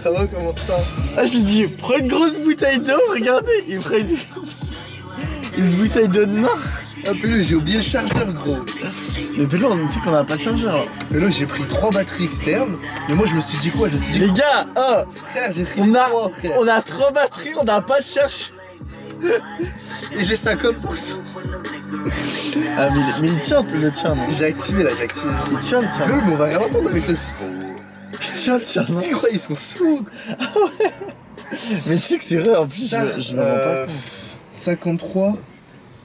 Ça va, comment ça? Ah, je lui dis, prends une grosse bouteille d'eau, regardez, il prend une bouteille d'eau de main. Ah, Pélo, j'ai oublié le chargeur, gros. Mais Pélo, on dit qu'on a pas de chargeur. Pélo, j'ai pris 3 batteries externes. Mais moi, je me suis dit quoi? Je me suis dit, Les gars, frère, j'ai pris on a 3, frère. on a 3 batteries, on n'a pas de charge. Et j'ai 50%. Ah, mais il tient, le tien, non? J'ai activé là, j'ai activé. Il tient, le tien. Pélo, mais on va rien entendre avec le son. Il tient, le tien, non? Tu crois, ils sont sourds? Mais tu sais que c'est vrai, en plus, Ça, je me rends pas compte. 53.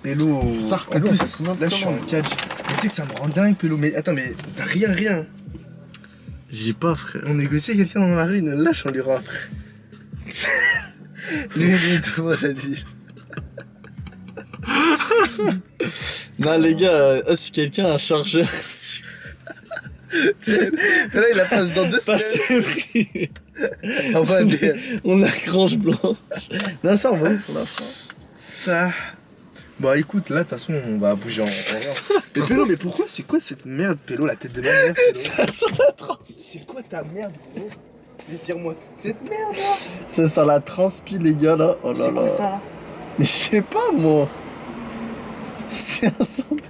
Pélo. Ça, En Pélo, plus, c'est là, je suis en catch. Mais tu sais que ça me rend dingue, Pélo. Mais attends, mais t'as rien. J'ai pas, frère. On négocie avec quelqu'un dans la rue, il nous lâche, on lui rend après. Lui, il tout le monde a dit. Non, les gars, si quelqu'un a un chargeur, Là, il la passe dans 2 semaines. passez pris. On va On a Grange Blanche. Non, ça, on va pour la fin. Ça. Bon, écoute, là, de toute façon, on va bouger en rang. Mais Pélo, mais pourquoi c'est quoi cette merde, Pélo, la tête de ma mère, Pélo? Ça sent la trans. C'est quoi ta merde, gros? Vire-moi toute cette merde, là. Ça sent la transpi, les gars, là. Oh là C'est là. quoi ça, là? Mais je sais pas, moi. C'est un sandwich.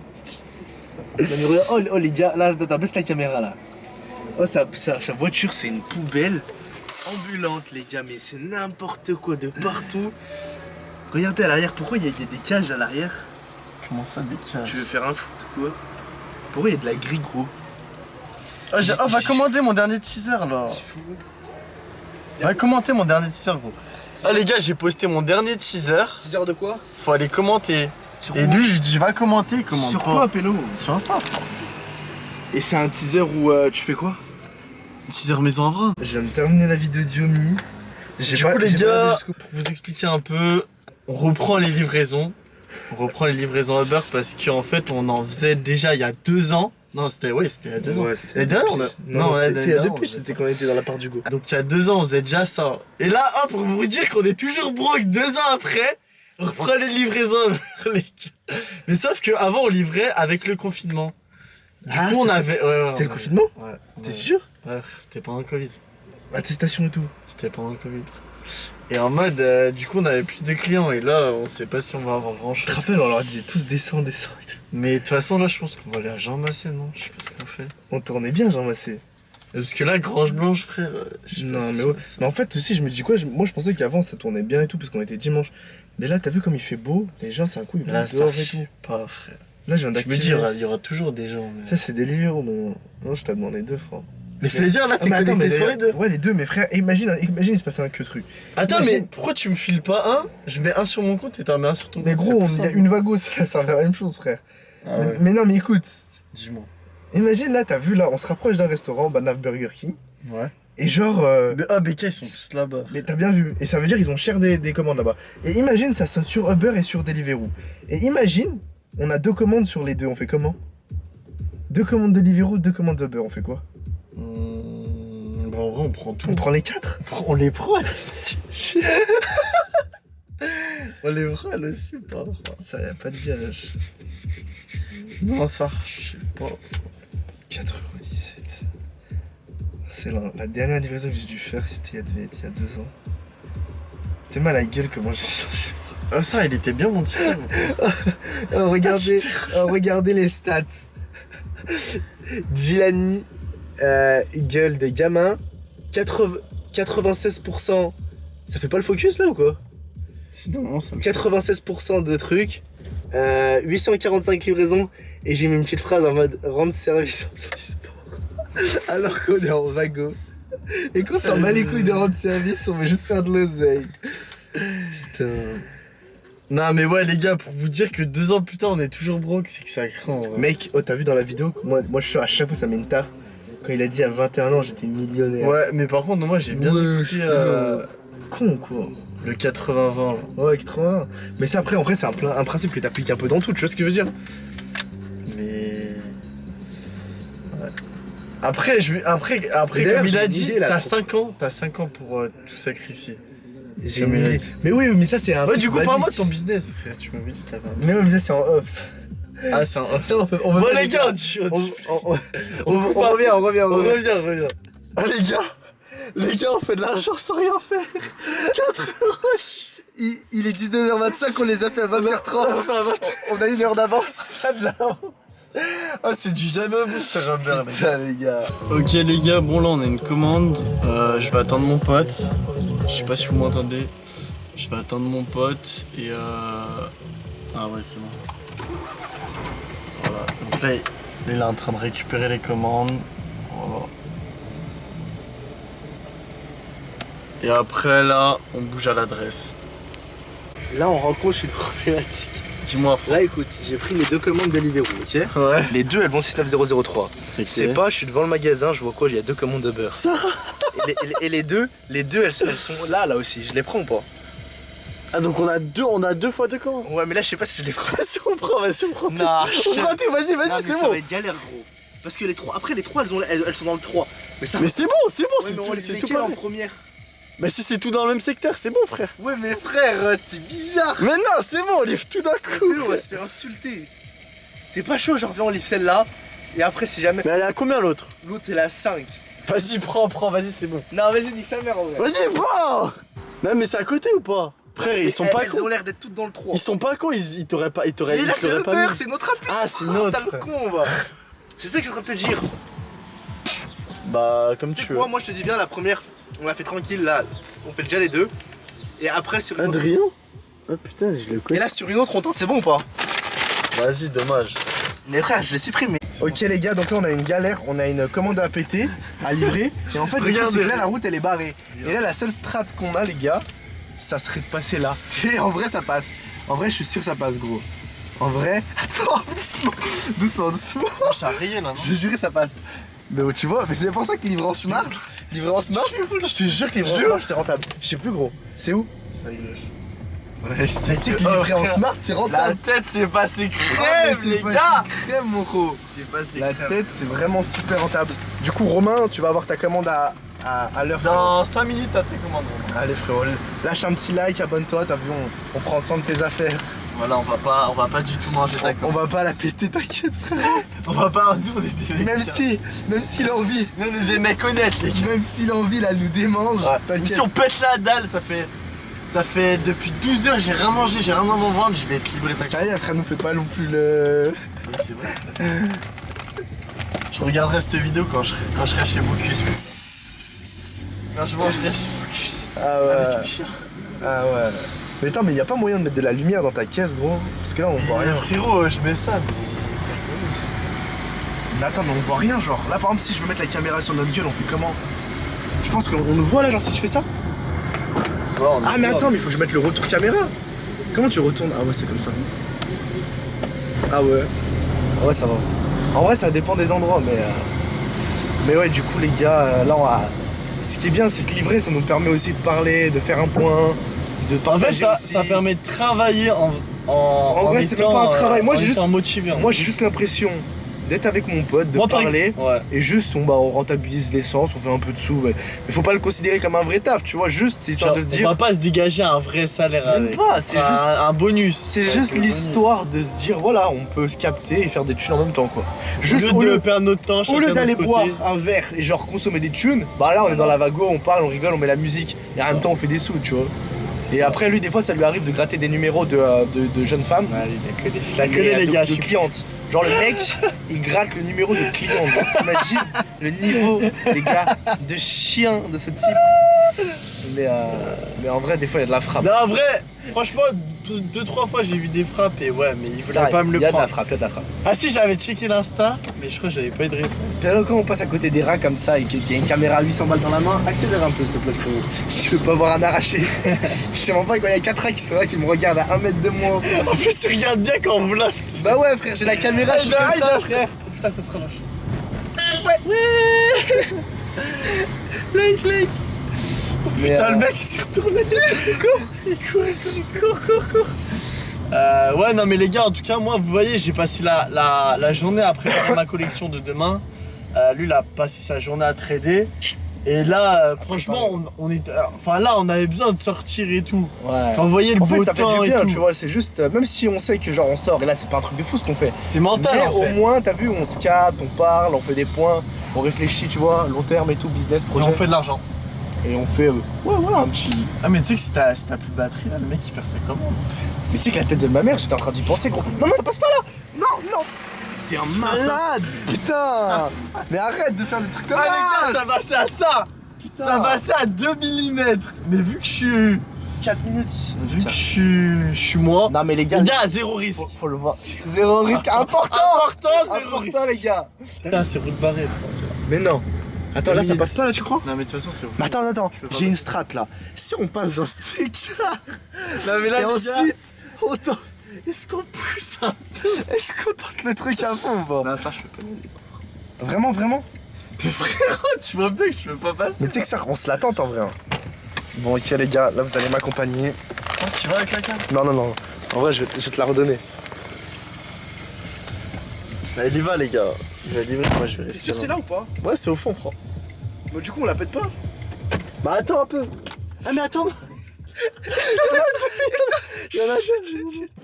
Non, mais regarde, oh, les gars, là, attends, baisse la caméra, là. Oh, sa voiture, c'est une poubelle ambulante, les gars, mais c'est n'importe quoi de partout. Regardez à l'arrière, pourquoi il y a des cages à l'arrière? Comment ça, des cages? Tu veux faire un foot ou quoi? Pourquoi il y a de la grille, gros? Va commander mon dernier teaser, là. C'est fou. Va commenter mon dernier teaser, gros. Ah, les gars, j'ai posté mon dernier teaser. 6 heures de quoi? Faut aller commenter. Sur Et quoi? lui, je dis, va commenter, il commente Sur pas. quoi, Pélo? Sur Insta, frère. Et c'est un teaser où tu fais quoi? Teaser Maison Avra. Je viens de terminer la vidéo de Yomi. Du coup, les gars, pour vous expliquer un peu, on reprend les livraisons. On reprend les livraisons Uber parce qu'en fait, on en faisait déjà il y a 2 ans. Non, c'était il y a 2 ans. Ouais, c'était. Et d'ailleurs, on a... Non, ouais, c'était il y a d'ailleurs, depuis, on c'était quand on était dans la part du go. Donc il y a 2 ans, on faisait déjà ça. Et là, pour vous dire qu'on est toujours broke 2 ans après, on reprend les livraisons Uber, les gars. Mais sauf qu'avant, on livrait avec le confinement. Du coup, on avait... Ouais, C'était le on avait- confinement? Ouais. T'es sûr? Ouais, c'était pendant le Covid. Attestation et tout. C'était pendant le Covid. Et en mode, du coup, on avait plus de clients. Et là, on sait pas si on va avoir grand Je chose. te rappelle, on leur disait tous descends et tout. Mais de toute façon, là, je pense qu'on va aller à Jean Massé, non? Je sais pas ce qu'on fait. On tournait bien, Jean Massé. Parce que là, Grange Blanche, frère. Je sais pas Non, si mais ça ouais. passe. Mais en fait, aussi, je me dis quoi? Moi, je pensais qu'avant, ça tournait bien et tout, parce qu'on était dimanche. Mais là, t'as vu comme il fait beau? Les gens, c'est un coup, ils vont Là, ça dehors et je sais tout. pas, frère. Là, je viens Je me d'activer. dis, il y aura toujours des gens. Mais, Ça, c'est des livres maintenant. Non, je t'ai demandé 2 francs. mais c'est-à-dire, là, Ah, t'es mais attends, connecté mais sur les deux. Ouais, les deux, mais frère, imagine, il se passait un que truc. Attends, Imagine- mais pourquoi tu me files pas un? Je mets un sur mon compte et t'en mets un sur ton Mais compte. gros, c'est il plus y a simple. une vagos, ça servait à la même chose, frère. Ah mais, ouais, mais non, mais écoute, dis-moi. imagine là, t'as vu là, on se rapproche d'un restaurant, Banaf Burger King, Ouais. et genre. BK, ils sont tous là-bas. Mais t'as bien vu, et ça veut dire ils ont cher des commandes là-bas. Et imagine, ça sonne sur Uber et sur Deliveroo. Et imagine, on a 2 commandes sur les deux, on fait comment? 2 commandes Deliveroo, 2 commandes Uber, on fait quoi? Bah, en vrai, on prend tout. On prend les 4? On les prend, là aussi. On les prend, là aussi, ou pas? Ça y a pas de gage. Non, ça, je sais pas. 4,17€. C'est la dernière livraison que j'ai dû faire, c'était il y a 2 ans. T'es mal à la gueule comment j'ai changé. Ah, ça, il était bien, mon petit. Regardez les stats. Gilani, gueule de gamin, 96%. Ça fait pas le focus là ou quoi? Sinon, ça me 96% de trucs, 845 livraisons, et j'ai mis une petite phrase en mode rendre service en sortie sport. Alors qu'on est en vago. Et qu'on s'en bat les couilles de rendre service, on veut juste faire de l'oseille. Putain. Non, mais ouais, les gars, pour vous dire que 2 ans plus tard, on est toujours broke, c'est que ça craint. En vrai. Mec, oh, t'as vu dans la vidéo que moi je suis à chaque fois ça met une tarte. Quand il a dit à 21 ans j'étais millionnaire. Ouais, mais par contre, moi, j'ai bien écouté Con quoi. le 80-20. là. Ouais, 80. Mais ça après, en vrai, c'est un principe que t'appliques un peu dans tout, tu vois ce que je veux dire? Mais. Ouais. Après, d'ailleurs, comme il j'ai a une dit, idée, là, t'as trop. 5 ans, pour tout sacrifier. J'ai Comme une il a idée. dit. Mais oui, mais ça c'est un Ouais, truc du coup, basique. parle-moi de ton business, frère. Tu m'avais dit que t'avais un business. Mais même ça c'est en off. Ça, Ah, c'est un. ça on peut Bon, pas les gars, on on revient. revient. Oh, les gars, Les gars, on fait de l'argent sans rien faire. 4,10 €. Il est 19h25, on les a fait à 20h30. On a une heure d'avance. Ça de l'avance. Ah, c'est du jamais vu ce Robert. Putain, les gars. Ok, les gars, bon, là, on a une commande. Je vais attendre mon pote. Je sais pas si vous m'entendez. Je vais attendre mon pote et Ah ouais, c'est bon. Voilà. Donc là, il est en train de récupérer les commandes. Voilà. Et après, là, on bouge à l'adresse. Là, on rencontre une problématique. Dis-moi, frère. Là, écoute, j'ai pris mes 2 commandes Deliveroo, ok? Ouais. Les 2, elles vont 69003. Ok. C'est pas, je suis devant le magasin, je vois quoi? Il y a 2 commandes de beurre. Ça. Et les deux, elles sont là aussi. Je les prends ou pas? Ah, donc on a deux fois 2 commandes. Ouais, mais là, je sais pas si je les prends. Vas-y, on prend. Non, On prend tout, vas-y, Non, mais c'est ça bon. va être galère, gros. Parce que les 3, après les 3, elles sont dans le 3. Mais ça. Mais c'est bon, Ouais, mais on les c'est met tout quelle en pareil. première? Mais si c'est tout dans le même secteur, c'est bon, frère. Ouais, mais frère, c'est bizarre. Mais non, c'est bon, on livre tout d'un coup. On va se faire insulter. T'es pas chaud, genre viens on livre celle-là. Et après si jamais. Mais elle est à combien l'autre? L'autre elle est à 5. Vas-y, prends, vas-y, c'est bon. Non vas-y nique sa mère en vrai. Vas-y, prends. Non, mais c'est à côté ou pas? Frère, ils sont pas Elles ont cons. l'air d'être toutes dans le 3. Ils sont pas cons, ils t'auraient pas. Et là c'est t'auraient Uber, mis. c'est notre appli. Ah, c'est notre, Ça le frère. con va. C'est ça que je suis en train de te dire. Bah, comme Tu sais tu veux. quoi, moi je te dis bien la première, on l'a fait tranquille là. On fait déjà les 2. Et après sur une autre. Adrien? Ah putain, je le Et connais. là sur une autre on tente, c'est bon ou pas? Vas-y, dommage. Mais frère, je l'ai supprimé. Ok les gars, donc là on a une galère, on a une commande à péter, à livrer. Et en fait, le truc, c'est que là la route elle est barrée. Et là la seule strat qu'on a les gars, ça serait de passer là. En vrai ça passe. En vrai je suis sûr que ça passe gros. En vrai. Attends, doucement. Ça a rayé là, non? J'ai juré ça passe. Mais tu vois, mais c'est pour ça que livrer en smart, je te jure que livrer en smart c'est rentable. Je sais plus gros. C'est où? Ça gauche. Ouais, je sais que livrer en smart c'est La rentable. tête, c'est passé Ah, crème, mais les c'est pas gars! crème mon gros. C'est passé La crème. tête, c'est vraiment super rentable. Du coup, Romain, tu vas avoir ta commande à l'heure. Dans 5 minutes, t'as tes commandes. Allez, frérot, lâche un petit like, abonne-toi. T'as vu, on prend soin de tes affaires. Voilà, on va pas du tout manger ta On commande. va pas la péter, t'inquiète, frérot. On va pas, nous, on est des mecs. Même si l'envie, Nous, on est des mecs honnêtes, les gars. même si l'envie là nous démange, Mais t'inquiète. si on pète la dalle, ça fait depuis 12 heures, j'ai rien mangé, j'ai rien dans mon ventre, je vais être livré ta Ça y est, frère, nous fait pas non plus le. Oui, c'est vrai. Je regarderai cette vidéo quand je serai chez Bocuse. Quand je mangerai chez Bocuse. Ah ouais. Avec Michel. Ah ouais. Mais attends, mais y a pas moyen de mettre de la lumière dans ta caisse, gros? Parce que là, on voit rien. Frérot, je mets ça, Mais attends, mais on voit rien, genre. Là, par exemple, si je veux mettre la caméra sur notre gueule, on fait comment? Je pense qu'on nous voit là, genre, si je fais ça? Ah mais attends, mais il faut que je mette le retour caméra. Comment tu retournes? Ah ouais, c'est comme ça. Ah ouais. Ah ouais, ça va. En vrai, ça dépend des endroits, mais ouais, du coup, les gars, là, ce qui est bien, c'est que livrer, ça nous permet aussi de parler, de faire un point, de En fait, partager aussi. ça permet de travailler en vrai, c'est même étant, pas un travail. Moi, en j'ai juste- étant motivé. Moi, j'ai juste l'impression d'être avec mon pote, de Moi, par- parler. Ouais. Et juste, on rentabilise l'essence, on fait un peu de sous. Mais faut pas le considérer comme un vrai taf, tu vois. Juste, c'est histoire Genre, de se on dire. va pas se dégager un vrai salaire Même avec. pas, c'est Enfin, juste. un bonus. C'est juste l'histoire de se dire, voilà, on peut se capter et faire des thunes en même temps, quoi. Juste Juste au de lieu, perdre notre temps, au chacun lieu de d'aller notre boire côté. un verre et genre consommer des thunes, bah là, on est dans la vago, on parle, on rigole, on met la musique. Et en même temps, on fait des sous, tu vois. Et ça. après, lui, des fois, ça lui arrive de gratter des numéros de jeunes femmes. Ouais, il la Mais, connaît, les de- gars. de je suis clientes. Genre le mec, il gratte le numéro de client. Genre, t'imagines le niveau, les gars, de chien de ce type. Mais en vrai, des fois, il y a de la frappe. Non, en vrai, franchement, 2-3 fois j'ai vu des frappes et ouais, mais il Ça, faudrait pas me le il y a de la prendre. frappe, il y a de la frappe. Ah si, j'avais checké l'Insta, mais je crois que j'avais pas eu de réponse. Et alors, quand on passe à côté des rats comme ça et qu'il y a une caméra à 800 balles dans la main, accélère un peu, s'il te plaît, frérot. Si tu veux pas voir un arraché. Je sais même pas quand il y a 4 rats qui sont là, qui me regardent à 1 mètre de moi. En plus, il regarde bien quand on vlog. Bah ouais, frère, j'ai la caméra, je suis comme ça, frère. Putain, ça se relâche. Like. Mais, Putain, le mec il s'est retourné. Il court. Ouais, non, mais les gars, en tout cas, moi, vous voyez, j'ai passé la journée à préparer ma collection de demain. Lui, il a passé sa journée à trader. Et là, franchement, on est. Enfin, là, on avait besoin de sortir et tout. Ouais. Enfin, vous voyez le En beau fait, ça fait temps du et bien, tout. tu vois, c'est juste, même si on sait que genre on sort, et là c'est pas un truc de fou ce qu'on fait. C'est mental, Mais en fait. au moins, t'as vu, on se capte, on parle, on fait des points, on réfléchit, tu vois, long terme et tout, business, Et projet. on fait de l'argent. Et on fait, ouais, voilà, un petit. Ah, mais tu sais que si t'as plus de batterie, là, le mec il perd ça comment? Mais tu sais que la tête de ma mère, j'étais en train d'y penser, gros. Non, non, ça passe pas là. Non. T'es un malade, putain. Mais arrête de faire des trucs comme ça. Ah, les gars, ça passait à ça. Putain. Ça passait à 2 mm. Mais vu que je suis. 4 minutes. Vu que je suis moi. Non, mais les gars. Les gars, zéro risque. Faut le voir. Zéro risque important. Zéro risque. Les gars. Putain, c'est route barrée, français. Mais non. Attends, là, ça passe pas, là, tu crois? Non, mais de toute façon, c'est ouf. Mais attends, peux pas j'ai une strat là. Si on passe dans ce truc là, Non, mais là, et les ensuite, on tente. Est-ce qu'on pousse un peu? Est-ce qu'on tente le truc à fond ou pas? Non, ça, je peux pas. Vraiment? Mais frérot, tu vois bien que je peux pas passer. Mais tu sais que ça, on se l'attend en vrai. Hein. Bon, ok, les gars, là, vous allez m'accompagner. Oh, tu vas avec la cam? Non. En vrai, je vais te la redonner. Bah, il y va, les gars. Il va livrer, moi, je vais T'es rester. sûr c'est là ou pas? Ouais, c'est au fond, frère. Bah, du coup, on la pète pas. Bah, attends un peu. Ah, mais attends.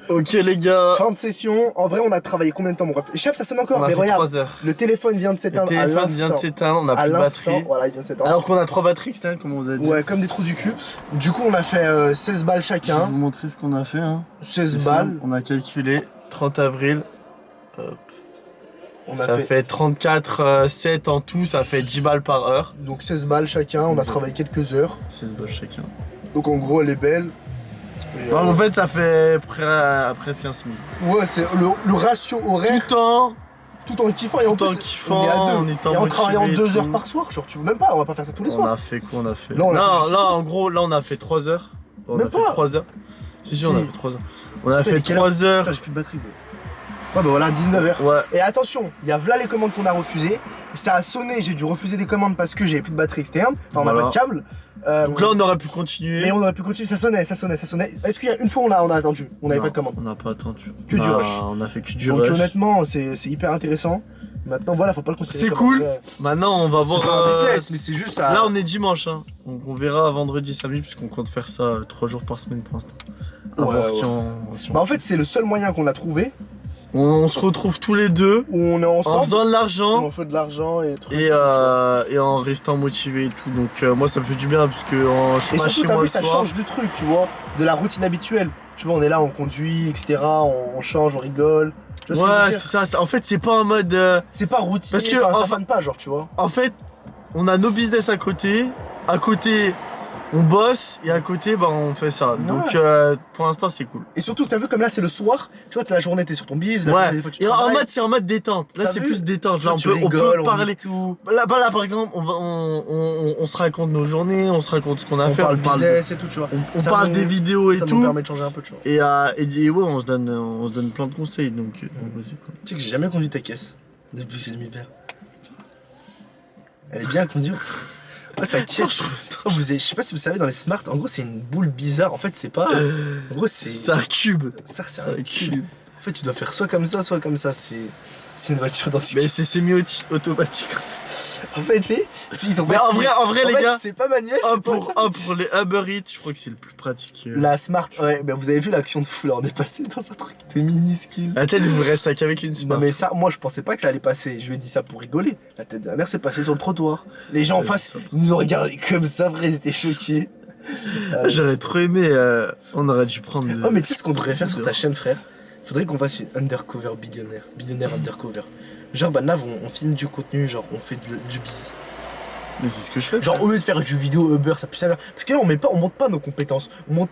Ok, les gars. Fin de session. En vrai, on a travaillé combien de temps, mon ref? Chef, ça sonne encore. On a Mais fait regarde, 3 heures. le téléphone vient de Le s'éteindre à téléphone vient de l'instant. s'éteindre, on a À plus de l'instant, batterie. voilà, il vient de s'éteindre. Alors qu'on a 3 batteries, putain, comme on vous a dit. Ouais, comme des trous du cul. Du coup, on a fait 16 balles Je vais chacun. vous montrer ce qu'on a fait. Hein. 16 C'est balles. ça, on a calculé 30 avril. On a Ça fait fait 34, 7 en tout, ça fait 10 balles par heure. donc 16 balles chacun. On a Exact. travaillé quelques heures. 16 balles chacun. Donc en gros, elle est belle. Et, Bah, en fait, ça fait presque un SMIC. ouais, c'est le ratio horaire Tout en. tout en kiffant. Et en tout en plus, kiffant, on est à deux. en étant et en travaillant motivé et 2 heures tout. par soir. Genre, tu veux même pas, on va pas faire ça tous les On soirs. a fait quoi? On a fait. Là, on a fait juste ça. En gros, là, on a fait 3 heures. On Même a fait pas. 3 heures. Si, Si. on a fait 3 heures. On a Putain, fait mais quelle 3 heures. Putain, j'ai plus de batterie, gros. Ouais, bah voilà, 19h. Ouais. Et attention, il y a là les commandes qu'on a refusées. Ça a sonné, j'ai dû refuser des commandes parce que j'avais plus de batterie externe. Enfin, on n'a Voilà. pas de câble. Donc là, on aurait pu continuer. Mais on aurait pu continuer, ça sonnait. Est-ce qu'il y a une fois on a attendu? On n'avait Non, pas de commande. On n'a pas attendu. Que du Non, rush. On a fait que du Donc rush. honnêtement, c'est hyper intéressant. Maintenant, voilà, faut pas le considérer C'est comme cool. un vrai- Maintenant, on va voir. pas un business, mais c'est juste ça. Là, on est dimanche. Hein. Donc, on verra vendredi, samedi, puisqu'on compte faire ça 3 jours par semaine pour l'instant. À Ouais, voir ouais. si on- Bah en fait, c'est le seul moyen qu'on a trouvé On se retrouve tous les deux où on est en ensemble, faisant de où l'argent on fait de l'argent et trucs. et en restant motivé et tout. Donc, moi, ça me fait du bien parce que je suis Et pas surtout, chez t'as moi vu, le ça soir. change du truc, tu vois, de la routine habituelle. Tu vois, on est là, on conduit, etc. On change, on rigole. Tu vois ce que je veux Ouais, dire? c'est ça. En fait, c'est pas en mode. C'est pas routine, Parce que, ça enfin- fane pas, genre, tu vois. En fait, on a nos business à côté. À côté, on bosse et à côté, bah, on fait ça. Donc, pour l'instant, c'est cool. Et surtout, t'as vu, comme là, c'est le soir, tu vois, t'as la journée, t'es sur ton bise, la Ouais. journée, des fois, tu Et travailles. c'est en mode détente. Là, T'as c'est vu? plus détente. Tu Là, vois, on tu peut rigoles, parler. dit tout. Là, par exemple, on se raconte nos journées, on se raconte ce qu'on a On fait. parle business et tout, tu vois. on Ça parle nous- des vidéos et Ça nous tout. permet de changer un peu de choses. Et ouais, on se donne plein de conseils. Donc vas-y, quoi. Tu sais que j'ai jamais conduit ta caisse depuis que j'ai mis le père. Elle est bien à conduire. Ouais, sa caisse. Oh, je sais pas si vous savez, dans les smart, en gros, c'est une boule bizarre. En fait, c'est pas. En gros, c'est. C'est un cube. Ça, c'est C'est un un cube. cube. En fait, tu dois faire soit comme ça, soit comme ça. C'est une voiture dans ce Mais c'est semi-automatique. En fait, tu sais, ils ont Mais fait- en vrai, les fait, gars, c'est pas manuel. Un c'est pas pour les Uber Eats, je crois que c'est le plus pratique. La Smart, ouais, bah vous avez vu l'action de fou là, on est passé dans un truc de minuscule. La tête, vous restez qu'avec une Non Smart. mais ça, moi je pensais pas que ça allait passer, je lui ai dit ça pour rigoler. La tête de la mère s'est passée sur le trottoir. Les gens en C'est face, ça. ils nous ont regardé comme ça, vrai, ils étaient choqués. J'aurais trop aimé, on aurait dû prendre. Oh mais tu sais ce qu'on devrait faire sur ta chaîne frère? Faudrait qu'on fasse une undercover billionnaire undercover. Genre bah là on filme du contenu, genre on fait du bis. Mais c'est ce que je fais. Genre au lieu de faire du vidéo Uber, ça pue sa mère. Parce que là on monte pas nos compétences, on monte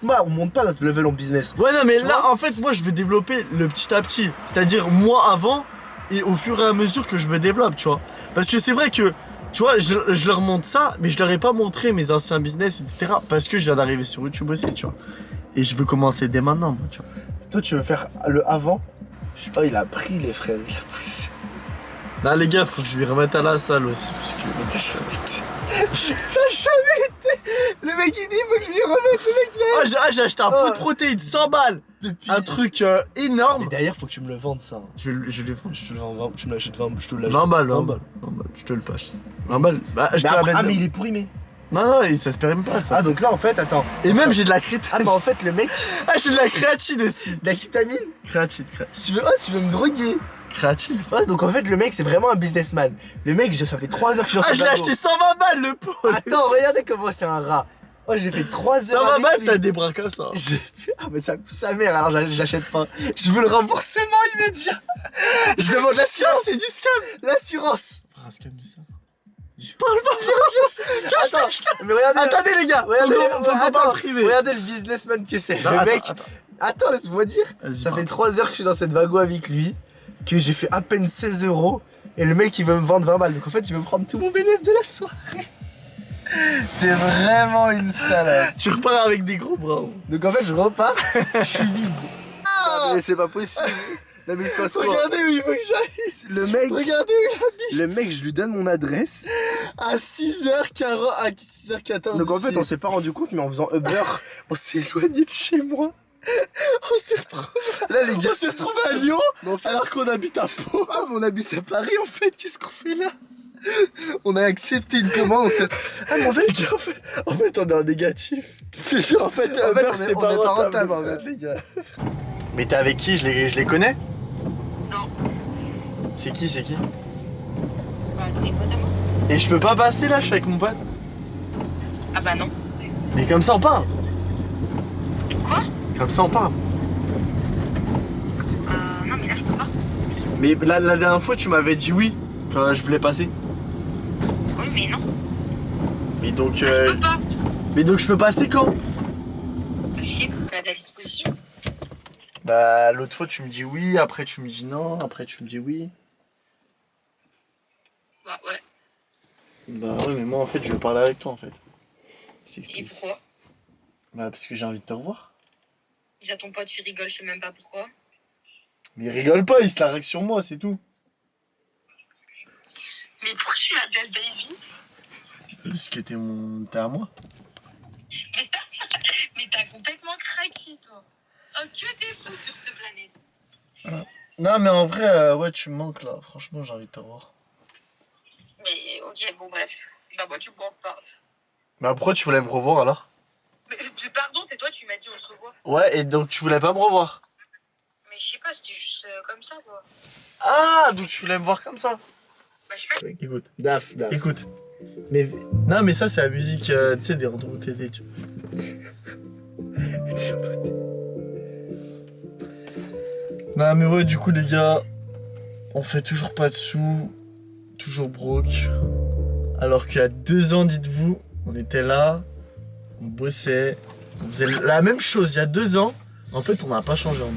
pas notre level en business. Ouais, non, mais Tu là, vois en fait, moi, je veux développer le petit à petit. C'est-à-dire, moi avant, et au fur et à mesure que je me développe, tu vois. Parce que c'est vrai que, tu vois, je leur montre ça, mais je leur ai pas montré mes anciens business, etc. Parce que je viens d'arriver sur YouTube aussi, tu vois. Et je veux commencer dès maintenant, moi, tu vois. Toi tu veux faire le avant? Je sais pas, il a pris les frères, il a poussé. Là, les gars, faut que je lui remette à la salle aussi, parce que. Mais t'as jamais été. T'as jamais été. Le mec il dit faut que je lui remette, le mec il Ah, j'ai acheté un pot de protéines, 100 balles. Depuis. Un truc énorme. Mais d'ailleurs faut que tu me le vendes ça. Je lui vends. Je te le vends, tu me l'achètes 20, je te l'achète. 20 balles, 20 20 balles. 20 balles, je te le passe. 20 balles. Bah, je te Mais la après, mets. ah mais il est pourri mais. Non, non, ça se perd même pas, ça. Ah donc là en fait attends. Et même, j'ai de la créatine. Ah bah en fait le mec, Ah, j'ai de la créatine aussi. la kétamine, Créatine. tu veux me droguer. Créative. Ouais, donc en fait, le mec, c'est vraiment un businessman. Le mec, ça fait 3 heures que je suis dans Ah, ce je l'ai wagon. acheté 120 balles le pot. Attends, regardez comment c'est un rat. Oh, j'ai fait 3 heures 120 avec balles, lui. t'as des bras comme ça. Ah, mais ça pousse sa mère, alors j'achète pas. Je veux le remboursement immédiat. Je demande l'assurance. C'est du scam. L'assurance. Un scam du ça. Parle pas, attends, mais regardez. Attendez les gars, Regardez, on peut pas priver. regardez le businessman que c'est. Non, Le attends, mec. attends. Attends, laisse-moi dire. Vas-y, Ça parle. fait 3 heures que je suis dans cette wagon avec lui, que j'ai fait à peine 16 €. Et le mec, il veut me vendre 20 balles. Donc en fait, il veut me prendre tout mon bénéfice de la soirée. T'es vraiment une salope. Tu repars avec des gros bras. Donc en fait, je repars. Je suis vide. Non, mais c'est pas possible. Non, mais sois Regardez où il veut que j'aille. Le mec. Regardez où il habite. Le mec, je lui donne mon adresse. À 6h40, à 6h14. Donc en fait, on s'est pas rendu compte, mais en faisant Uber, on s'est éloigné de chez moi. on s'est retrouvé. Là, les gars, On s'est retrouvé à Lyon mais en fait, alors qu'on habite à Pau. ah, mais on habite à Paris en fait, qu'est-ce qu'on fait là? On a accepté une commande, on s'est. Ah, mais en fait, Les gars, en fait, on est en négatif. Tu te jure, en fait, en fait, Uber, on c'est est pas rentable en frère. fait, les gars. Mais t'es avec qui? Je les connais? Non. C'est qui? Bah, des potes à moi. Et je peux pas passer là, je suis avec mon pote. Ah bah non. Mais comme ça on parle. Quoi? Comme ça on parle. Non mais là je peux pas. Mais la dernière fois tu m'avais dit oui quand je voulais passer. Oui mais non. Mais donc Là, je peux pas. je peux passer quand? Je sais que t'as à ta disposition. Bah l'autre fois tu me dis oui, après tu me dis non, après tu me dis oui. Bah ouais. Bah oui mais moi en fait je veux parler avec toi en fait. Je Et t'explique. pourquoi? Bah parce que j'ai envie de te revoir. Déjà ton pote tu rigoles, je sais même pas pourquoi. Mais il rigole pas, il se la règle sur moi, c'est tout. Mais pourquoi tu m'appelles baby? Parce que t'es à moi. Mais t'as complètement craqué toi. Oh que t'es fou sur cette planète. Non mais en vrai ouais tu me manques là, franchement j'ai envie de te revoir. Mais ok bon bref. Bah moi tu me manques pas. Bah pourquoi tu voulais me revoir alors? Mais pardon c'est toi tu m'as dit on se revoit. Ouais et donc tu voulais pas me revoir? Mais je sais pas c'était juste comme ça quoi. Ah donc tu voulais me voir comme ça? Bah je sais pas. Écoute, Daf. écoute. Mais. Non mais ça c'est la musique, tu sais, des Andrew TD, tu vois. Non mais ouais du coup les gars, on fait toujours pas de sous, toujours broke. Alors qu'il y a 2 ans, dites-vous, on était là, on bossait, on faisait la même chose il y a 2 ans. En fait on n'a pas changé.